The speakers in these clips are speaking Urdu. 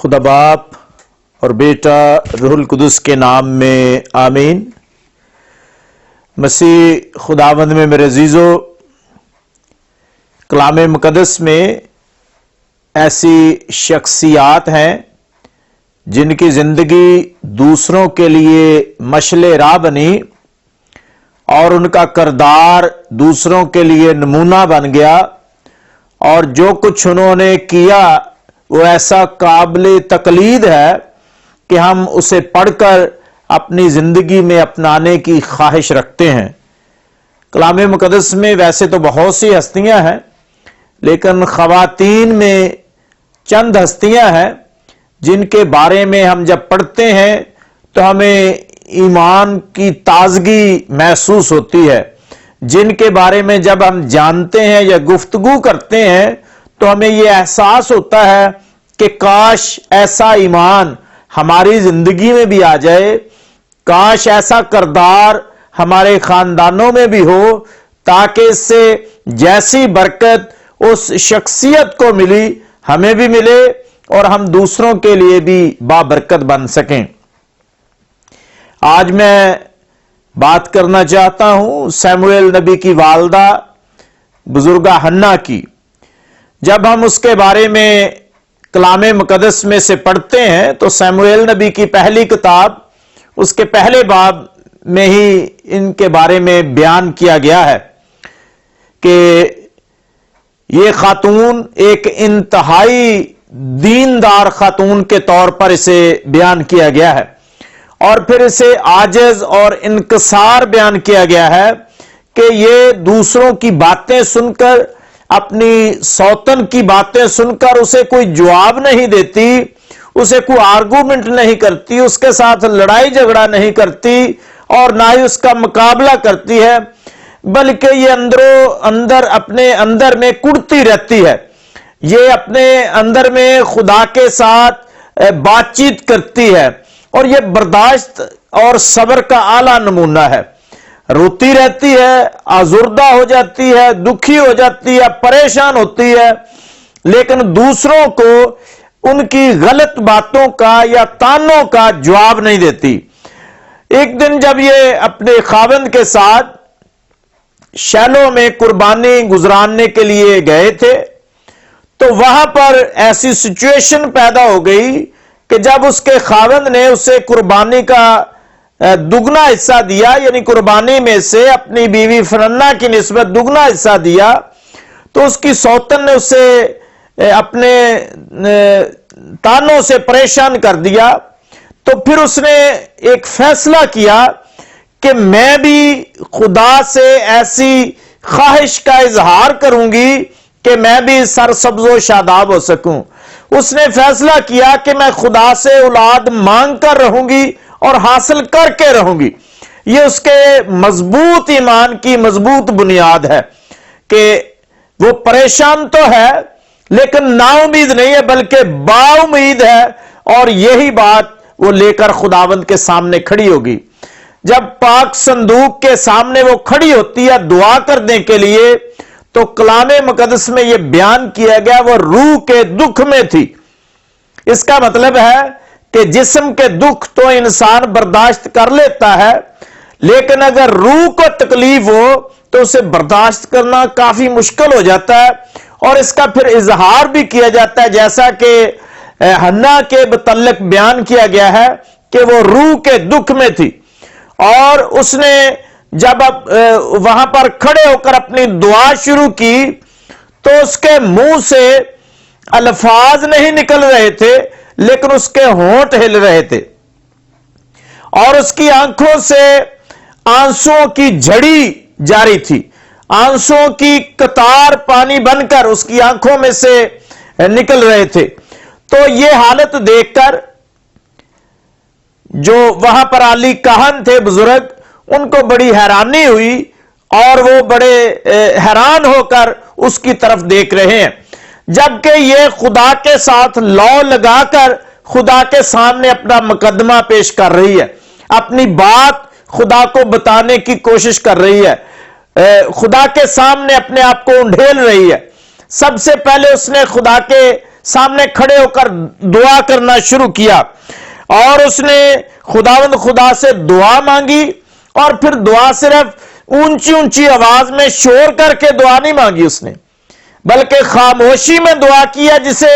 خدا باپ اور بیٹا روح القدس کے نام میں آمین۔ مسیح خداوند میں میرے عزیزو، کلام مقدس میں ایسی شخصیات ہیں جن کی زندگی دوسروں کے لیے مشعل راہ بنی اور ان کا کردار دوسروں کے لیے نمونہ بن گیا، اور جو کچھ انہوں نے کیا وہ ایسا قابل تقلید ہے کہ ہم اسے پڑھ کر اپنی زندگی میں اپنانے کی خواہش رکھتے ہیں۔ کلام مقدس میں ویسے تو بہت سی ہستیاں ہیں، لیکن خواتین میں چند ہستیاں ہیں جن کے بارے میں ہم جب پڑھتے ہیں تو ہمیں ایمان کی تازگی محسوس ہوتی ہے، جن کے بارے میں جب ہم جانتے ہیں یا گفتگو کرتے ہیں تو ہمیں یہ احساس ہوتا ہے کہ کاش ایسا ایمان ہماری زندگی میں بھی آ جائے، کاش ایسا کردار ہمارے خاندانوں میں بھی ہو، تاکہ اس سے جیسی برکت اس شخصیت کو ملی ہمیں بھی ملے اور ہم دوسروں کے لیے بھی بابرکت بن سکیں۔ آج میں بات کرنا چاہتا ہوں سیموئیل نبی کی والدہ بزرگہ حنا کی۔ جب ہم اس کے بارے میں کلام مقدس میں سے پڑھتے ہیں تو سیموئیل نبی کی پہلی کتاب اس کے پہلے باب میں ہی ان کے بارے میں بیان کیا گیا ہے کہ یہ خاتون ایک انتہائی دیندار خاتون کے طور پر اسے بیان کیا گیا ہے، اور پھر اسے عاجز اور انکسار بیان کیا گیا ہے کہ یہ دوسروں کی باتیں سن کر، اپنی سوتن کی باتیں سن کر اسے کوئی جواب نہیں دیتی، اسے کوئی آرگومنٹ نہیں کرتی، اس کے ساتھ لڑائی جھگڑا نہیں کرتی اور نہ ہی اس کا مقابلہ کرتی ہے، بلکہ یہ اندر اپنے اندر میں کڑتی رہتی ہے، یہ اپنے اندر میں خدا کے ساتھ بات چیت کرتی ہے، اور یہ برداشت اور صبر کا اعلیٰ نمونہ ہے۔ روتی رہتی ہے، آزردہ ہو جاتی ہے، دکھی ہو جاتی ہے، پریشان ہوتی ہے، لیکن دوسروں کو ان کی غلط باتوں کا یا تانوں کا جواب نہیں دیتی۔ ایک دن جب یہ اپنے خاوند کے ساتھ شیلو میں قربانی گزراننے کے لیے گئے تھے تو وہاں پر ایسی سچویشن پیدا ہو گئی کہ جب اس کے خاوند نے اسے قربانی کا دگنا حصہ دیا، یعنی قربانی میں سے اپنی بیوی فرنہ کی نسبت دگنا حصہ دیا، تو اس کی سوتن نے اسے اپنے تانوں سے پریشان کر دیا۔ تو پھر اس نے ایک فیصلہ کیا کہ میں بھی خدا سے ایسی خواہش کا اظہار کروں گی کہ میں بھی سرسبز و شاداب ہو سکوں۔ اس نے فیصلہ کیا کہ میں خدا سے اولاد مانگ کر رہوں گی اور حاصل کر کے رہوں گی۔ یہ اس کے مضبوط ایمان کی مضبوط بنیاد ہے کہ وہ پریشان تو ہے لیکن نا امید نہیں ہے، بلکہ با امید ہے، اور یہی بات وہ لے کر خداوند کے سامنے کھڑی ہوگی۔ جب پاک صندوق کے سامنے وہ کھڑی ہوتی ہے دعا کرنے کے لیے، تو کلام مقدس میں یہ بیان کیا گیا وہ روح کے دکھ میں تھی۔ اس کا مطلب ہے کہ جسم کے دکھ تو انسان برداشت کر لیتا ہے، لیکن اگر روح کو تکلیف ہو تو اسے برداشت کرنا کافی مشکل ہو جاتا ہے، اور اس کا پھر اظہار بھی کیا جاتا ہے، جیسا کہ حنا کے متعلق بیان کیا گیا ہے کہ وہ روح کے دکھ میں تھی، اور اس نے جب وہاں پر کھڑے ہو کر اپنی دعا شروع کی تو اس کے منہ سے الفاظ نہیں نکل رہے تھے، لیکن اس کے ہونٹ ہل رہے تھے، اور اس کی آنکھوں سے آنسوؤں کی جھڑی جاری تھی، آنسوؤں کی قطار پانی بن کر اس کی آنکھوں میں سے نکل رہے تھے۔ تو یہ حالت دیکھ کر جو وہاں پر عالی کاہن تھے بزرگ، ان کو بڑی حیرانی ہوئی، اور وہ بڑے حیران ہو کر اس کی طرف دیکھ رہے ہیں، جبکہ یہ خدا کے ساتھ لو لگا کر خدا کے سامنے اپنا مقدمہ پیش کر رہی ہے، اپنی بات خدا کو بتانے کی کوشش کر رہی ہے، خدا کے سامنے اپنے آپ کو انڈھیل رہی ہے۔ سب سے پہلے اس نے خدا کے سامنے کھڑے ہو کر دعا کرنا شروع کیا، اور اس نے خداوند خدا سے دعا مانگی، اور پھر دعا صرف اونچی اونچی آواز میں شور کر کے دعا نہیں مانگی اس نے، بلکہ خاموشی میں دعا کیا، جسے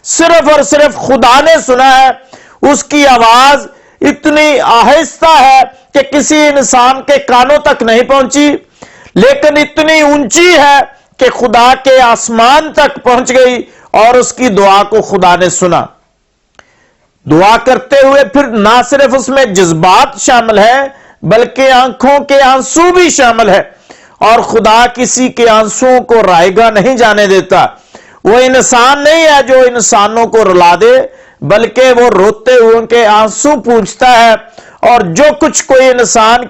صرف اور صرف خدا نے سنا ہے۔ اس کی آواز اتنی آہستہ ہے کہ کسی انسان کے کانوں تک نہیں پہنچی، لیکن اتنی اونچی ہے کہ خدا کے آسمان تک پہنچ گئی، اور اس کی دعا کو خدا نے سنا۔ دعا کرتے ہوئے پھر نہ صرف اس میں جذبات شامل ہے، بلکہ آنکھوں کے آنسو بھی شامل ہے، اور خدا کسی کے آنسوؤں کو رائیگاں نہیں جانے دیتا۔ وہ انسان نہیں ہے جو انسانوں کو رلا دے، بلکہ وہ روتے ہوئے کے آنسو پوچھتا ہے، اور جو کچھ کوئی انسان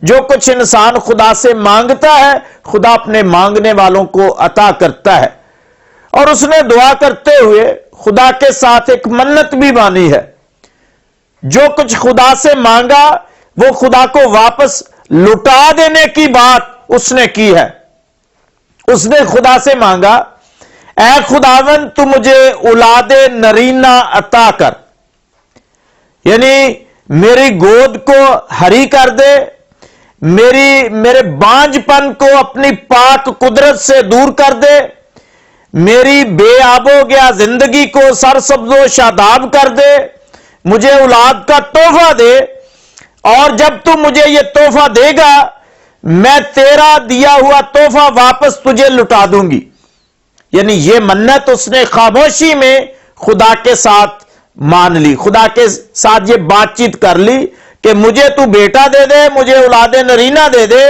جو کچھ انسان خدا سے مانگتا ہے، خدا اپنے مانگنے والوں کو عطا کرتا ہے۔ اور اس نے دعا کرتے ہوئے خدا کے ساتھ ایک منت بھی مانی ہے۔ جو کچھ خدا سے مانگا وہ خدا کو واپس لوٹا دینے کی بات اس نے کی ہے۔ اس نے خدا سے مانگا، اے خداوند تو مجھے اولاد نرینہ عطا کر، یعنی میری گود کو ہری کر دے، میرے بانج پن کو اپنی پاک قدرت سے دور کر دے، میری بے آب و گیا زندگی کو سرسبز و شاداب کر دے، مجھے اولاد کا تحفہ دے، اور جب تو مجھے یہ تحفہ دے گا میں تیرا دیا ہوا تحفہ واپس تجھے لٹا دوں گی۔ یعنی یہ منت اس نے خاموشی میں خدا کے ساتھ مان لی، خدا کے ساتھ یہ بات چیت کر لی کہ مجھے تو بیٹا دے دے، مجھے اولاد نرینہ دے دے،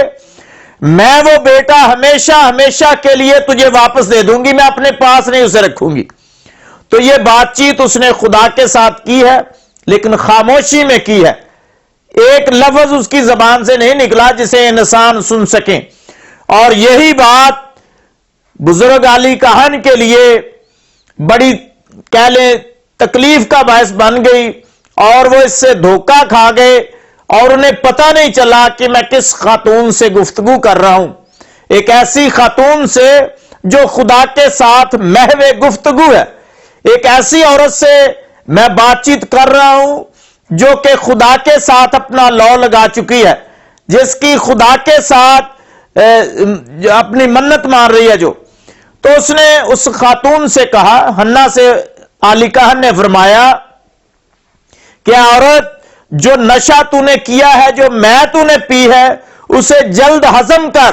میں وہ بیٹا ہمیشہ ہمیشہ کے لیے تجھے واپس دے دوں گی، میں اپنے پاس نہیں اسے رکھوں گی۔ تو یہ بات چیت اس نے خدا کے ساتھ کی ہے، لیکن خاموشی میں کی ہے، ایک لفظ اس کی زبان سے نہیں نکلا جسے انسان سن سکیں۔ اور یہی بات بزرگ علی کاہن کے لیے بڑی کہہ لیں تکلیف کا باعث بن گئی، اور وہ اس سے دھوکہ کھا گئے، اور انہیں پتہ نہیں چلا کہ میں کس خاتون سے گفتگو کر رہا ہوں، ایک ایسی خاتون سے جو خدا کے ساتھ محو گفتگو ہے، ایک ایسی عورت سے میں بات چیت کر رہا ہوں جو کہ خدا کے ساتھ اپنا لو لگا چکی ہے، جس کی خدا کے ساتھ اپنی منت مان رہی ہے جو۔ تو اس نے اس خاتون سے کہا، حنا سے علی کاہن نے فرمایا کہ عورت جو نشہ تو نے کیا ہے، جو میں تو نے پی ہے، اسے جلد ہضم کر۔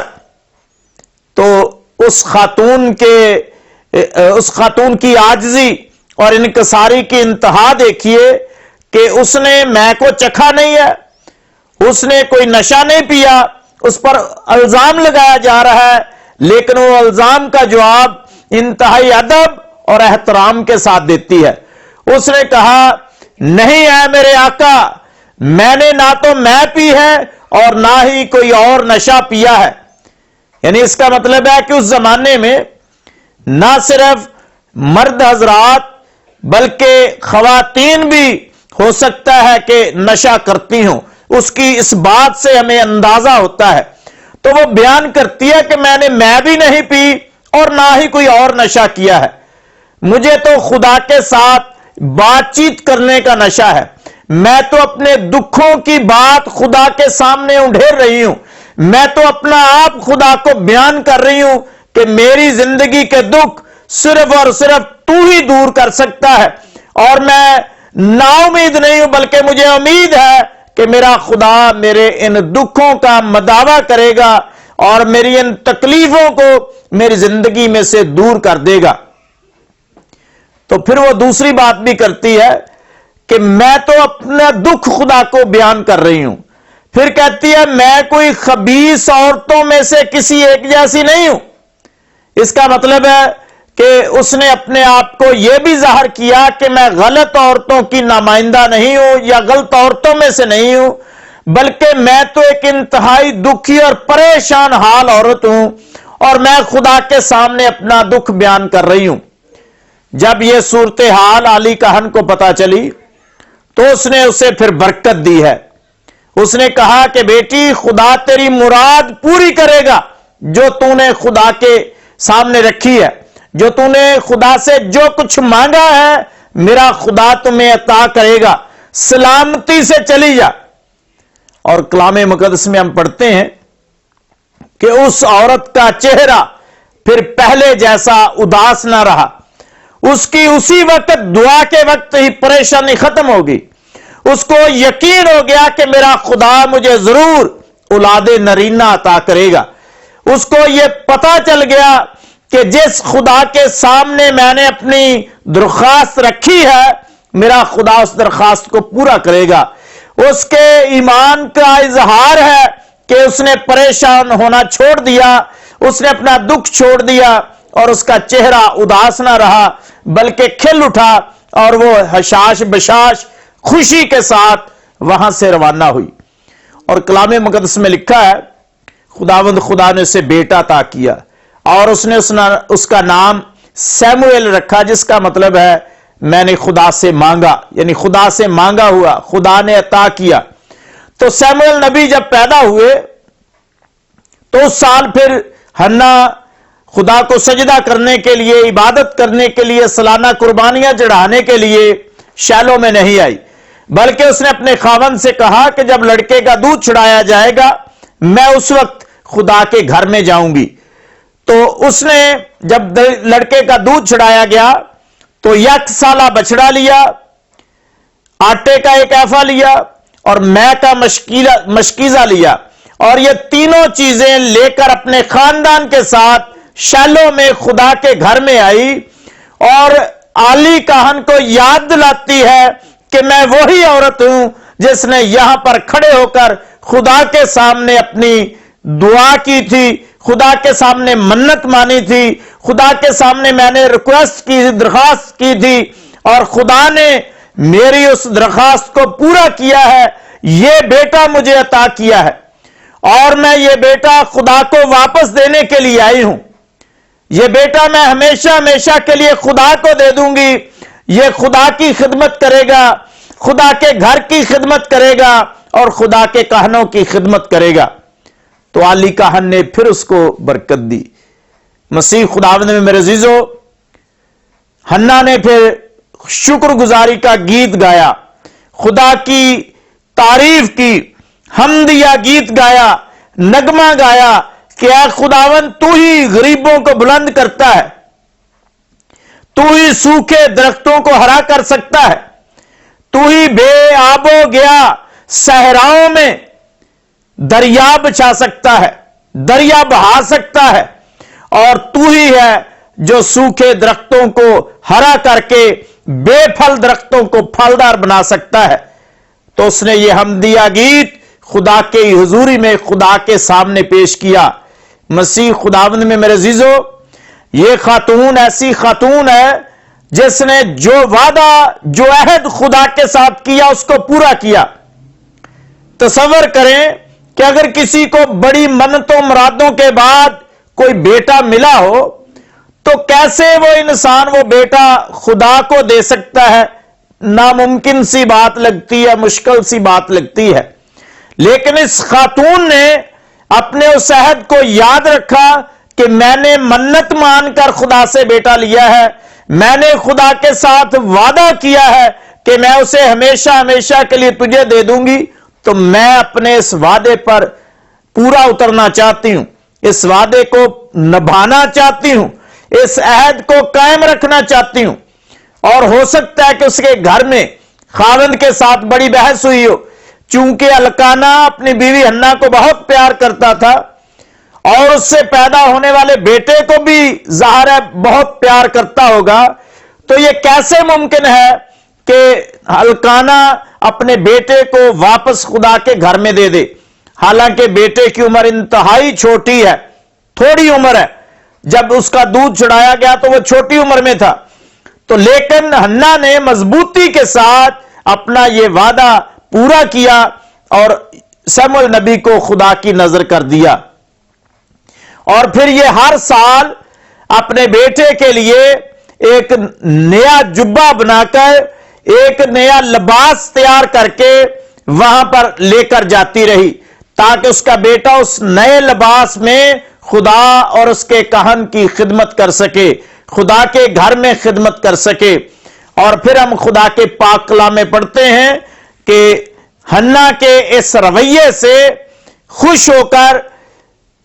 تو اس خاتون کی عاجزی اور انکساری کی انتہا دیکھیے کہ اس نے میں کو چکھا نہیں ہے، اس نے کوئی نشہ نہیں پیا، اس پر الزام لگایا جا رہا ہے، لیکن وہ الزام کا جواب انتہائی ادب اور احترام کے ساتھ دیتی ہے۔ اس نے کہا، نہیں ہے میرے آقا، میں نے نہ تو میں پی ہے اور نہ ہی کوئی اور نشہ پیا ہے۔ یعنی اس کا مطلب ہے کہ اس زمانے میں نہ صرف مرد حضرات بلکہ خواتین بھی ہو سکتا ہے کہ نشہ کرتی ہوں، اس کی اس بات سے ہمیں اندازہ ہوتا ہے۔ تو وہ بیان کرتی ہے کہ میں بھی نہیں پی اور نہ ہی کوئی اور نشہ کیا ہے، مجھے تو خدا کے ساتھ بات چیت کرنے کا نشہ ہے، میں تو اپنے دکھوں کی بات خدا کے سامنے اڈھیر رہی ہوں، میں تو اپنا آپ خدا کو بیان کر رہی ہوں کہ میری زندگی کے دکھ صرف اور صرف تو ہی دور کر سکتا ہے، اور میں نا امید نہیں ہوں بلکہ مجھے امید ہے کہ میرا خدا میرے ان دکھوں کا مداوع کرے گا اور میری ان تکلیفوں کو میری زندگی میں سے دور کر دے گا۔ تو پھر وہ دوسری بات بھی کرتی ہے کہ میں تو اپنا دکھ خدا کو بیان کر رہی ہوں، پھر کہتی ہے میں کوئی خبیث عورتوں میں سے کسی ایک جیسی نہیں ہوں۔ اس کا مطلب ہے کہ اس نے اپنے آپ کو یہ بھی ظاہر کیا کہ میں غلط عورتوں کی نمائندہ نہیں ہوں یا غلط عورتوں میں سے نہیں ہوں، بلکہ میں تو ایک انتہائی دکھی اور پریشان حال عورت ہوں، اور میں خدا کے سامنے اپنا دکھ بیان کر رہی ہوں۔ جب یہ صورتحال علی کاہن کو پتا چلی تو اس نے اسے پھر برکت دی ہے۔ اس نے کہا کہ بیٹی، خدا تیری مراد پوری کرے گا جو تو نے خدا کے سامنے رکھی ہے، جو تو نے خدا سے جو کچھ مانگا ہے میرا خدا تمہیں عطا کرے گا، سلامتی سے چلی جا۔ اور کلام مقدس میں ہم پڑھتے ہیں کہ اس عورت کا چہرہ پھر پہلے جیسا اداس نہ رہا، اس کی اسی وقت دعا کے وقت ہی پریشانی ختم ہوگی۔ اس کو یقین ہو گیا کہ میرا خدا مجھے ضرور اولاد نرینہ عطا کرے گا۔ اس کو یہ پتا چل گیا کہ جس خدا کے سامنے میں نے اپنی درخواست رکھی ہے میرا خدا اس درخواست کو پورا کرے گا۔ اس کے ایمان کا اظہار ہے کہ اس نے پریشان ہونا چھوڑ دیا، اس نے اپنا دکھ چھوڑ دیا اور اس کا چہرہ اداس نہ رہا بلکہ کھل اٹھا اور وہ حشاش بشاش خوشی کے ساتھ وہاں سے روانہ ہوئی۔ اور کلام مقدس میں لکھا ہے خداوند خدا نے اسے بیٹا عطا کیا اور اس نے اس کا نام سیموئیل رکھا، جس کا مطلب ہے میں نے خدا سے مانگا، یعنی خدا سے مانگا ہوا خدا نے عطا کیا۔ تو سیموئیل نبی جب پیدا ہوئے تو اس سال پھر ہنا خدا کو سجدہ کرنے کے لیے، عبادت کرنے کے لیے، سالانہ قربانیاں چڑھانے کے لیے شیلو میں نہیں آئی، بلکہ اس نے اپنے خاوند سے کہا کہ جب لڑکے کا دودھ چھڑایا جائے گا میں اس وقت خدا کے گھر میں جاؤں گی۔ تو اس نے جب لڑکے کا دودھ چھڑایا گیا تو یک سالہ بچڑا لیا، آٹے کا ایک ایفا لیا اور مے کا مشکیزہ لیا، اور یہ تینوں چیزیں لے کر اپنے خاندان کے ساتھ شیلو میں خدا کے گھر میں آئی، اور عالی کاہن کو یاد دلاتی ہے کہ میں وہی عورت ہوں جس نے یہاں پر کھڑے ہو کر خدا کے سامنے اپنی دعا کی تھی، خدا کے سامنے منت مانی تھی، خدا کے سامنے میں نے ریکویسٹ کی، درخواست کی تھی، اور خدا نے میری اس درخواست کو پورا کیا ہے، یہ بیٹا مجھے عطا کیا ہے، اور میں یہ بیٹا خدا کو واپس دینے کے لیے آئی ہوں۔ یہ بیٹا میں ہمیشہ ہمیشہ کے لیے خدا کو دے دوں گی، یہ خدا کی خدمت کرے گا، خدا کے گھر کی خدمت کرے گا اور خدا کے کہنوں کی خدمت کرے گا۔ تو عالی کاہن نے پھر اس کو برکت دی۔ مسیح خداوند میں میرے عزیزو، ہنا نے پھر شکر گزاری کا گیت گایا، خدا کی تعریف کی، حمدیہ گیت گایا، نغمہ گایا کہ اے خداوند تو ہی غریبوں کو بلند کرتا ہے، تو ہی سوکھے درختوں کو ہرا کر سکتا ہے، تو ہی بے آب و گیا صحراؤں میں دریا بچھا سکتا ہے، دریا بہا سکتا ہے، اور تو ہی ہے جو سوکھے درختوں کو ہرا کر کے بے پھل درختوں کو پھلدار بنا سکتا ہے۔ تو اس نے یہ حمدیہ گیت خدا کے حضوری میں خدا کے سامنے پیش کیا۔ مسیح خداوند میں میرے عزیزو، یہ خاتون ایسی خاتون ہے جس نے جو وعدہ، جو عہد خدا کے ساتھ کیا اس کو پورا کیا۔ تصور کریں کہ اگر کسی کو بڑی منتوں مرادوں کے بعد کوئی بیٹا ملا ہو تو کیسے وہ انسان وہ بیٹا خدا کو دے سکتا ہے؟ ناممکن سی بات لگتی ہے، مشکل سی بات لگتی ہے، لیکن اس خاتون نے اپنے اس عہد کو یاد رکھا کہ میں نے منت مان کر خدا سے بیٹا لیا ہے، میں نے خدا کے ساتھ وعدہ کیا ہے کہ میں اسے ہمیشہ ہمیشہ کے لیے تجھے دے دوں گی، تو میں اپنے اس وعدے پر پورا اترنا چاہتی ہوں، اس وعدے کو نبھانا چاہتی ہوں، اس عہد کو قائم رکھنا چاہتی ہوں۔ اور ہو سکتا ہے کہ اس کے گھر میں خاوند کے ساتھ بڑی بحث ہوئی ہو، چونکہ الکانہ اپنی بیوی ہنا کو بہت پیار کرتا تھا اور اس سے پیدا ہونے والے بیٹے کو بھی ظاہر ہے بہت پیار کرتا ہوگا، تو یہ کیسے ممکن ہے کہ الکانہ اپنے بیٹے کو واپس خدا کے گھر میں دے دے؟ حالانکہ بیٹے کی عمر انتہائی چھوٹی ہے، تھوڑی عمر ہے، جب اس کا دودھ چڑھایا گیا تو وہ چھوٹی عمر میں تھا، تو لیکن ہنا نے مضبوطی کے ساتھ اپنا یہ وعدہ پورا کیا اور سیموئیل نبی کو خدا کی نظر کر دیا، اور پھر یہ ہر سال اپنے بیٹے کے لیے ایک نیا جبہ بنا کر، ایک نیا لباس تیار کر کے وہاں پر لے کر جاتی رہی تاکہ اس کا بیٹا اس نئے لباس میں خدا اور اس کے کہن کی خدمت کر سکے، خدا کے گھر میں خدمت کر سکے۔ اور پھر ہم خدا کے پاک کلام میں پڑھتے ہیں کہ حنا کے اس رویے سے خوش ہو کر،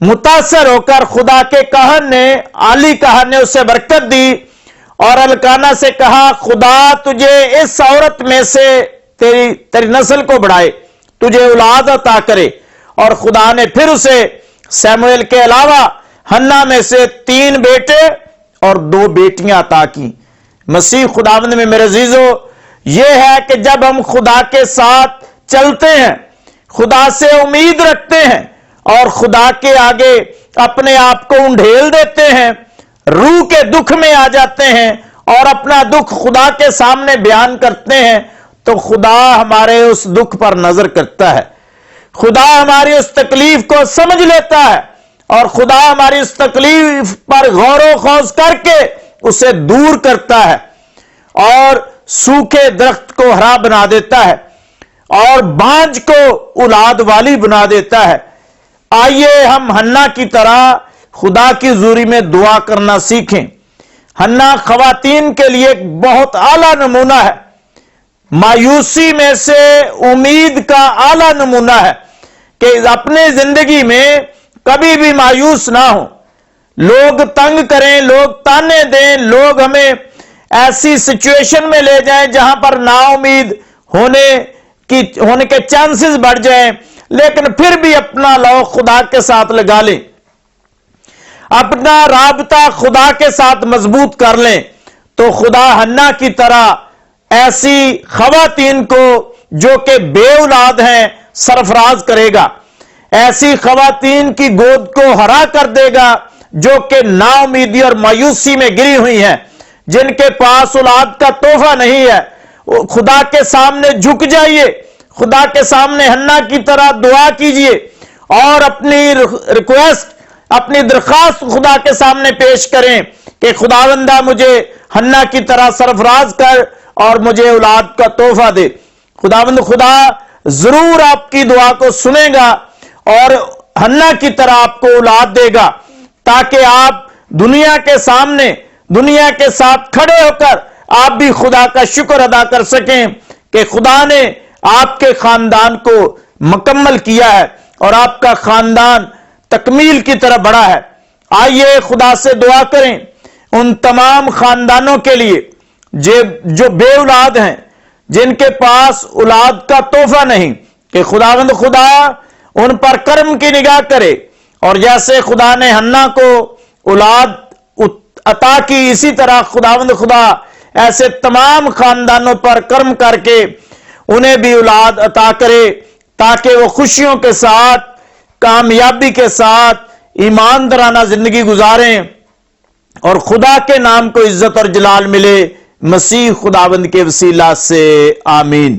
متاثر ہو کر خدا کے کاہن نے، عالی کاہن نے اسے برکت دی اور الکانا سے کہا خدا تجھے اس عورت میں سے تیری نسل کو بڑھائے، تجھے اولاد عطا کرے۔ اور خدا نے پھر اسے سیموئیل کے علاوہ حنا میں سے 3 بیٹے اور 2 بیٹیاں عطا کی۔ مسیح خداوند میں میرے عزیزو، یہ ہے کہ جب ہم خدا کے ساتھ چلتے ہیں، خدا سے امید رکھتے ہیں اور خدا کے آگے اپنے آپ کو انڈھیل دیتے ہیں، روح کے دکھ میں آ جاتے ہیں اور اپنا دکھ خدا کے سامنے بیان کرتے ہیں، تو خدا ہمارے اس دکھ پر نظر کرتا ہے، خدا ہماری اس تکلیف کو سمجھ لیتا ہے اور خدا ہماری اس تکلیف پر غور و خوض کر کے اسے دور کرتا ہے اور سوکھے درخت کو ہرا بنا دیتا ہے اور بانجھ کو اولاد والی بنا دیتا ہے۔ آئیے ہم حنا کی طرح خدا کی حضوری میں دعا کرنا سیکھیں۔ حنا خواتین کے لیے ایک بہت اعلیٰ نمونہ ہے، مایوسی میں سے امید کا اعلیٰ نمونہ ہے کہ اپنے زندگی میں کبھی بھی مایوس نہ ہو۔ لوگ تنگ کریں، لوگ تانے دیں، لوگ ہمیں ایسی سچویشن میں لے جائیں جہاں پر نا امید ہونے کے چانسز بڑھ جائیں، لیکن پھر بھی اپنا لو خدا کے ساتھ لگا لیں، اپنا رابطہ خدا کے ساتھ مضبوط کر لیں، تو خدا حنا کی طرح ایسی خواتین کو جو کہ بے اولاد ہیں سرفراز کرے گا، ایسی خواتین کی گود کو ہرا کر دے گا جو کہ نا امیدی اور مایوسی میں گری ہوئی ہیں، جن کے پاس اولاد کا تحفہ نہیں ہے۔ خدا کے سامنے جھک جائیے، خدا کے سامنے حنا کی طرح دعا کیجئے اور اپنی ریکویسٹ، اپنی درخواست خدا کے سامنے پیش کریں کہ خداوندہ مجھے حنا کی طرح سرفراز کر اور مجھے اولاد کا تحفہ دے۔ خداوند خدا ضرور آپ کی دعا کو سنے گا اور حنا کی طرح آپ کو اولاد دے گا، تاکہ آپ دنیا کے سامنے، دنیا کے ساتھ کھڑے ہو کر آپ بھی خدا کا شکر ادا کر سکیں کہ خدا نے آپ کے خاندان کو مکمل کیا ہے اور آپ کا خاندان تکمیل کی طرف بڑھا ہے۔ آئیے خدا سے دعا کریں ان تمام خاندانوں کے لیے جو بے اولاد ہیں، جن کے پاس اولاد کا تحفہ نہیں، کہ خداوند خدا ان پر کرم کی نگاہ کرے اور جیسے خدا نے حنا کو اولاد عطا کی، اسی طرح خداوند خدا ایسے تمام خاندانوں پر کرم کر کے انہیں بھی اولاد عطا کرے، تاکہ وہ خوشیوں کے ساتھ، کامیابی کے ساتھ ایماندارانہ زندگی گزاریں اور خدا کے نام کو عزت اور جلال ملے۔ مسیح خداوند کے وسیلہ سے آمین۔